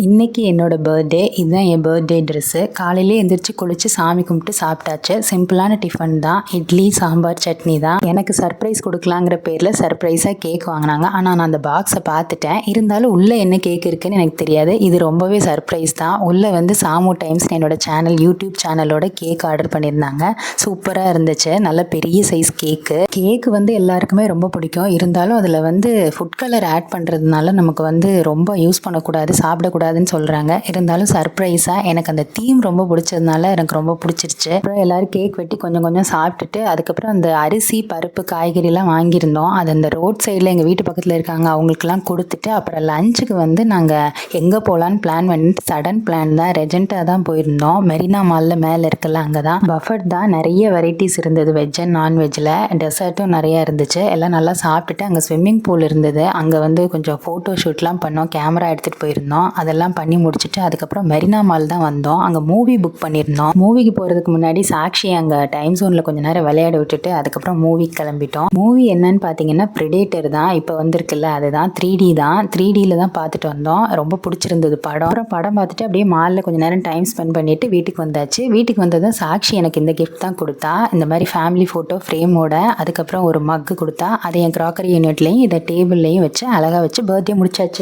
இன்னைக்கு என்னோட பர்த்டே. இதுதான் என் பர்த்டே ட்ரெஸ்ஸு. காலையிலே எந்திரிச்சு குளிச்சு சாமி கும்பிட்டு சாப்பிட்டாச்சு. சிம்பிளான டிஃபன் தான். இட்லி, சாம்பார், சட்னி தான். எனக்கு சர்ப்ரைஸ் கொடுக்கலாங்கிற பேரில் சர்ப்ரைஸாக கேக் வாங்கினாங்க. ஆனால் நான் அந்த பாக்ஸை பார்த்துட்டேன். இருந்தாலும் உள்ளே என்ன கேக் இருக்குன்னு எனக்கு தெரியாது. இது ரொம்பவே சர்ப்ரைஸ் தான். உள்ளே வந்து சாமு டைம்ஸ் என்னோட சேனல், யூடியூப் சேனலோட கேக் ஆர்டர் பண்ணியிருந்தாங்க. சூப்பராக இருந்துச்சு. நல்ல பெரிய சைஸ் கேக்கு வந்து எல்லாருக்குமே ரொம்ப பிடிக்கும். இருந்தாலும் அதில் வந்து ஃபுட் கலர் ஆட் பண்ணுறதுனால நமக்கு வந்து ரொம்ப யூஸ் பண்ணக்கூடாது, சாப்பிடக்கூடாதுன்னு சொல்கிறாங்க. இருந்தாலும் சர்ப்ரைஸாக எனக்கு அந்த தீம் ரொம்ப பிடிச்சதுனால எனக்கு ரொம்ப பிடிச்சிருச்சு. அப்புறம் எல்லோரும் கேக் வெட்டி கொஞ்சம் கொஞ்சம் சாப்பிட்டுட்டு அதுக்கப்புறம் அந்த அரிசி, பருப்பு, காய்கறிலாம் வாங்கியிருந்தோம். அது அந்த ரோட் சைடில் எங்கள் வீட்டு பக்கத்தில் இருக்காங்க அவங்களுக்குலாம் கொடுத்துட்டு அப்புறம் லஞ்சுக்கு வந்து நாங்கள் எங்கே போகலான்னு பிளான் பண்ணிட்டு சடன் பிளான் தான். ரெஜெண்டாக தான் போயிருந்தோம். மெரினா மாலில் மேலே இருக்குல்ல, அங்கே தான். பஃபட் தான். நிறைய வெரைட்டிஸ் இருந்தது வெஜ் அண்ட் நான்வெஜ்ஜில். டெசர்ட்டும் நிறையா இருந்துச்சு. எல்லாம் நல்லா சாப்பிட்டுட்டு அங்கே ஸ்விம்மிங் பூல் இருந்தது. அங்கே வந்து கொஞ்சம் ஃபோட்டோ ஷூட்லாம் பண்ணோம். கேமரா எடுத்துகிட்டு போயிருந்தோம். அதெல்லாம் பண்ணி முடிச்சுட்டு அதுக்கப்புறம் மெரினா மால் தான் வந்தோம். அங்கே மூவி புக் பண்ணியிருந்தோம். மூவிக்கு போகிறதுக்கு முன்னாடி சாக்ஷி அங்கே டைம் ஜோனில் கொஞ்சம் நேரம் விளையாட விட்டுட்டு அதுக்கப்புறம் மூவிக்கு கிளம்பிட்டோம். மூவி என்னன்னு பார்த்தீங்கன்னா ப்ரெடேட்டர் தான். இப்போ வந்திருக்குல்ல, அதுதான் 3D தான். 3Dயில் தான் பார்த்துட்டு வந்தோம். ரொம்ப பிடிச்சிருந்தது படம். அப்புறம் படம் பார்த்துட்டு அப்படியே மாலில் கொஞ்சம் நேரம் டைம் ஸ்பெண்ட் பண்ணிட்டு வீட்டுக்கு வந்தாச்சு. வீட்டுக்கு வந்ததும் சாக்ஷி எனக்கு இந்த கிஃப்ட் தான் கொடுத்தா. இந்த மாதிரி ஃபேமிலி ஃபோட்டோ ஃப்ரேமோட. அதுக்கப்புறம் ஒரு மக்கு கொடுத்தா. அதை என் க்ராக்கரி யூனிட்லையும் இதை டேபிள்லையும் வச்சு அழகாக வச்சு பர்த்டே முடிச்சாச்சு.